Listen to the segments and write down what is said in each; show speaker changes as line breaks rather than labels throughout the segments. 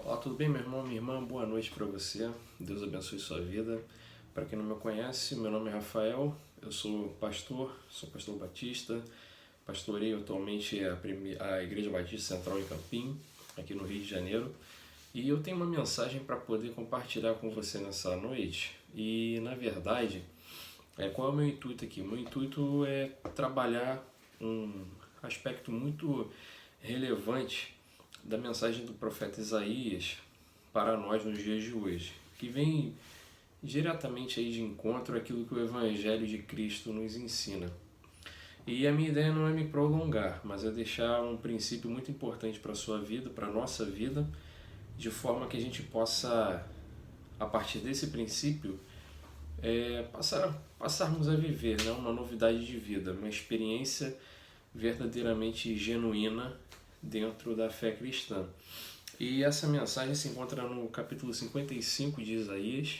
Olá, tudo bem, meu irmão, minha irmã? Boa noite para você. Deus abençoe sua vida. Para quem não me conhece, meu nome é Rafael, eu sou pastor batista, pastoreio atualmente a Igreja Batista Central em Campim, aqui no Rio de Janeiro. E eu tenho uma mensagem para poder compartilhar com você nessa noite. E, na verdade, qual é o meu intuito aqui? Meu intuito é trabalhar um aspecto muito relevante da mensagem do profeta Isaías para nós nos dias de hoje, que vem diretamente aí de encontro àquilo que o Evangelho de Cristo nos ensina. E a minha ideia não é me prolongar, mas é deixar um princípio muito importante para a sua vida, para a nossa vida, de forma que a gente possa, a partir desse princípio, passarmos a viver, né, uma novidade de vida, uma experiência verdadeiramente genuína dentro da fé cristã. E essa mensagem se encontra no capítulo 55 de Isaías,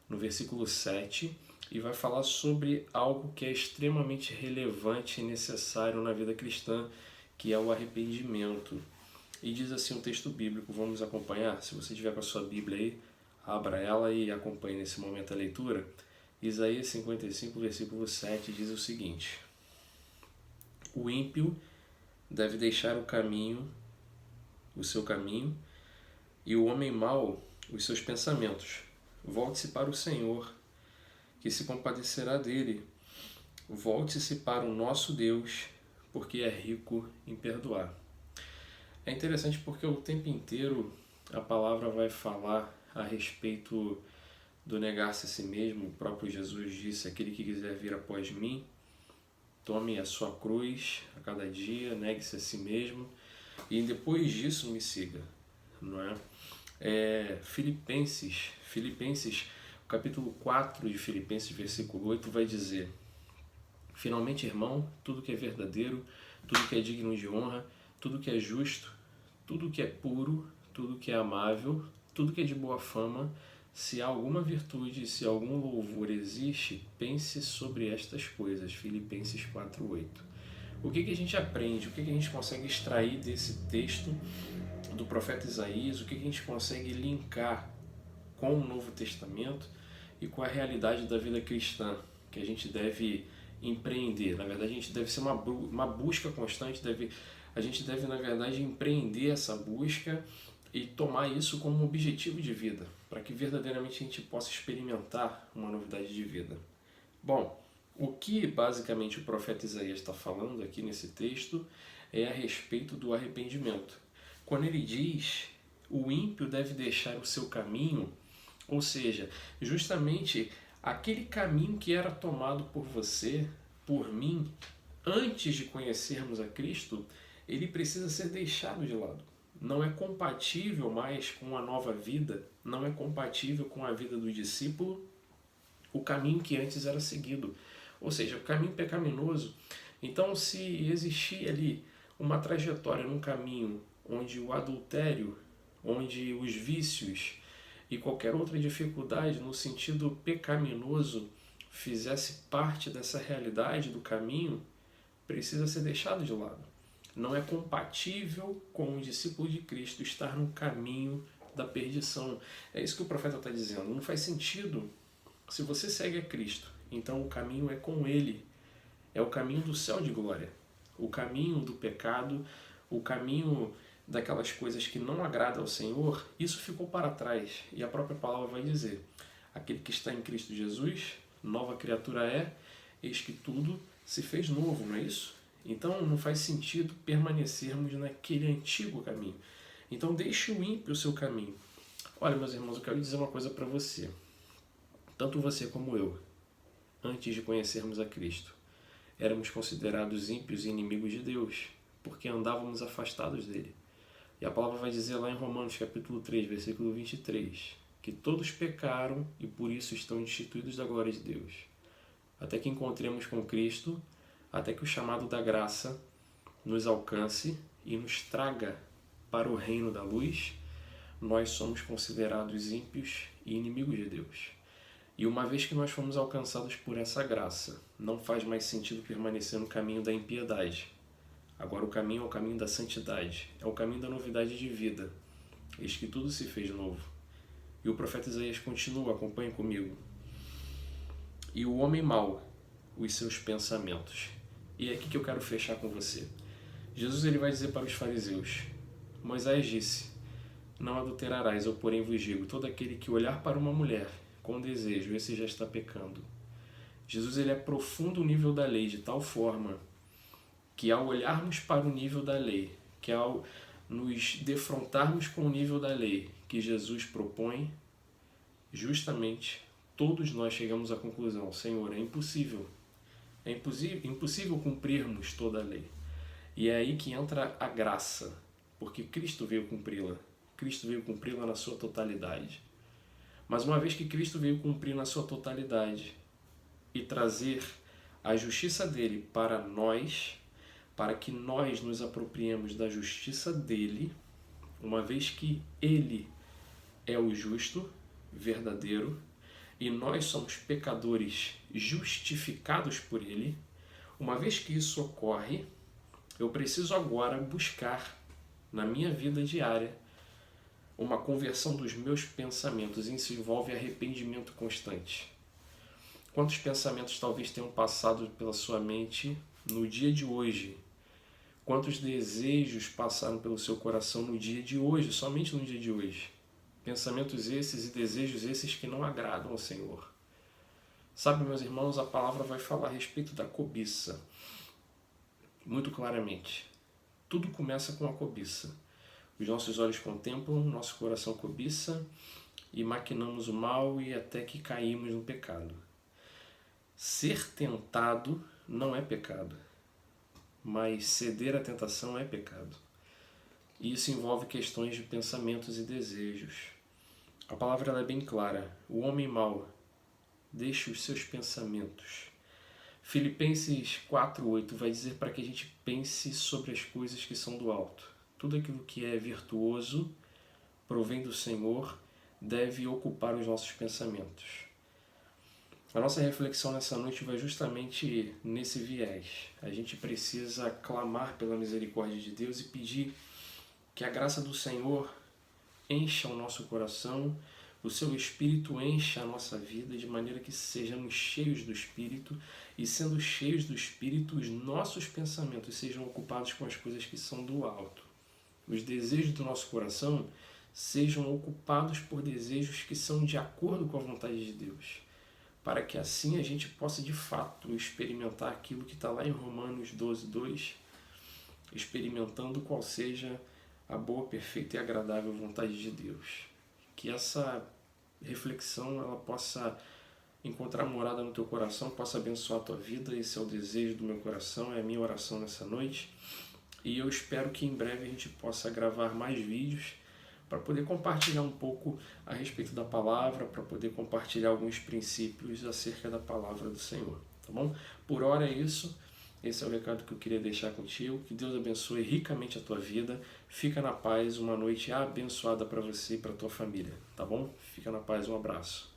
no versículo 7, e vai falar sobre algo que é extremamente relevante e necessário na vida cristã, que é o arrependimento. E diz assim o texto bíblico, vamos acompanhar? Se você tiver com a sua Bíblia aí, abra ela e acompanhe nesse momento a leitura. Isaías 55, versículo 7 diz o seguinte: O ímpio deve deixar o seu caminho, e o homem mau os seus pensamentos. Volte-se para o Senhor, que se compadecerá dele. Volte-se para o nosso Deus, porque é rico em perdoar. É interessante porque o tempo inteiro a palavra vai falar a respeito do negar-se a si mesmo. O próprio Jesus disse: aquele que quiser vir após mim, tome a sua cruz a cada dia, negue-se a si mesmo e depois disso me siga, não é? Filipenses, o capítulo 4 de Filipenses, versículo 8 vai dizer: finalmente, irmão, tudo que é verdadeiro, tudo que é digno de honra, tudo que é justo, tudo que é puro, tudo que é amável, tudo que é de boa fama, se há alguma virtude, se algum louvor existe, pense sobre estas coisas. Filipenses 4:8. O que a gente aprende? O que a gente consegue extrair desse texto do profeta Isaías? O que a gente consegue linkar com o Novo Testamento e com a realidade da vida cristã que a gente deve empreender? Na verdade, a gente deve ser uma busca constante, a gente deve, na verdade, empreender essa busca e tomar isso como um objetivo de vida, para que verdadeiramente a gente possa experimentar uma novidade de vida. Bom, o que basicamente o profeta Isaías está falando aqui nesse texto é a respeito do arrependimento. Quando ele diz: o ímpio deve deixar o seu caminho, ou seja, justamente aquele caminho que era tomado por você, por mim, antes de conhecermos a Cristo, ele precisa ser deixado de lado. Não é compatível mais com a nova vida, não é compatível com a vida do discípulo, o caminho que antes era seguido. Ou seja, o caminho pecaminoso. Então, se existia ali uma trajetória num caminho onde o adultério, onde os vícios e qualquer outra dificuldade no sentido pecaminoso fizesse parte dessa realidade do caminho, precisa ser deixado de lado. Não é compatível com o discípulo de Cristo estar no caminho da perdição. É isso que o profeta está dizendo. Não faz sentido. Se você segue a Cristo, então o caminho é com Ele. É o caminho do céu de glória. O caminho do pecado, o caminho daquelas coisas que não agradam ao Senhor, isso ficou para trás. E a própria palavra vai dizer: aquele que está em Cristo Jesus, nova criatura é, eis que tudo se fez novo, não é isso? Então não faz sentido permanecermos naquele antigo caminho. Então deixe o ímpio o seu caminho. Olha, meus irmãos, eu quero dizer uma coisa para você. Tanto você como eu, antes de conhecermos a Cristo, éramos considerados ímpios e inimigos de Deus, porque andávamos afastados dele. E a palavra vai dizer lá em Romanos capítulo 3, versículo 23, que todos pecaram e por isso estão destituídos da glória de Deus. Até que encontremos com Cristo, até que o chamado da graça nos alcance e nos traga para o reino da luz, nós somos considerados ímpios e inimigos de Deus. E uma vez que nós fomos alcançados por essa graça, não faz mais sentido permanecer no caminho da impiedade. Agora o caminho é o caminho da santidade, é o caminho da novidade de vida. eis que tudo se fez novo. E o profeta Isaías continua, acompanhe comigo. E o homem mau, os seus pensamentos. E é aqui que eu quero fechar com você. Jesus ele vai dizer para os fariseus, Moisés disse, não adulterarás, eu porém vos digo, todo aquele que olhar para uma mulher com desejo, esse já está pecando. Jesus ele aprofunda o nível da lei de tal forma que ao olharmos para o nível da lei, que ao nos defrontarmos com o nível da lei que Jesus propõe, justamente todos nós chegamos à conclusão, Senhor, é impossível cumprirmos toda a lei. E é aí que entra a graça, porque Cristo veio cumpri-la. Cristo veio cumpri-la na sua totalidade. Mas uma vez que Cristo veio cumprir na sua totalidade e trazer a justiça dele para nós, para que nós nos apropriemos da justiça dele, uma vez que ele é o justo, verdadeiro, e nós somos pecadores justificados por ele, uma vez que isso ocorre, eu preciso agora buscar na minha vida diária uma conversão dos meus pensamentos. Isso envolve arrependimento constante. Quantos pensamentos talvez tenham passado pela sua mente no dia de hoje? Quantos desejos passaram pelo seu coração no dia de hoje, somente no dia de hoje? Pensamentos esses e desejos esses que não agradam ao Senhor. Sabe, meus irmãos, a palavra vai falar a respeito da cobiça. Muito claramente. Tudo começa com a cobiça. Os nossos olhos contemplam, nosso coração cobiça e maquinamos o mal e até que caímos no pecado. Ser tentado não é pecado, mas ceder à tentação é pecado. E isso envolve questões de pensamentos e desejos. A palavra ela é bem clara. O homem mau deixa os seus pensamentos. Filipenses 4:8 vai dizer para que a gente pense sobre as coisas que são do alto. Tudo aquilo que é virtuoso, provém do Senhor, deve ocupar os nossos pensamentos. A nossa reflexão nessa noite vai justamente nesse viés. A gente precisa clamar pela misericórdia de Deus e pedir que a graça do Senhor encha o nosso coração, o seu Espírito encha a nossa vida de maneira que sejamos cheios do Espírito e, sendo cheios do Espírito, os nossos pensamentos sejam ocupados com as coisas que são do alto. Os desejos do nosso coração sejam ocupados por desejos que são de acordo com a vontade de Deus, para que assim a gente possa de fato experimentar aquilo que está lá em Romanos 12:2, experimentando qual seja a boa, perfeita e agradável vontade de Deus. Que essa reflexão ela possa encontrar morada no teu coração, possa abençoar a tua vida. Esse é o desejo do meu coração, é a minha oração nessa noite. E eu espero que em breve a gente possa gravar mais vídeos para poder compartilhar um pouco a respeito da palavra, para poder compartilhar alguns princípios acerca da palavra do Senhor, tá bom? Por hora é isso. Esse é o recado que eu queria deixar contigo. Que Deus abençoe ricamente a tua vida. Fica na paz. Uma noite abençoada para você e para a tua família, tá bom? Fica na paz. Um abraço.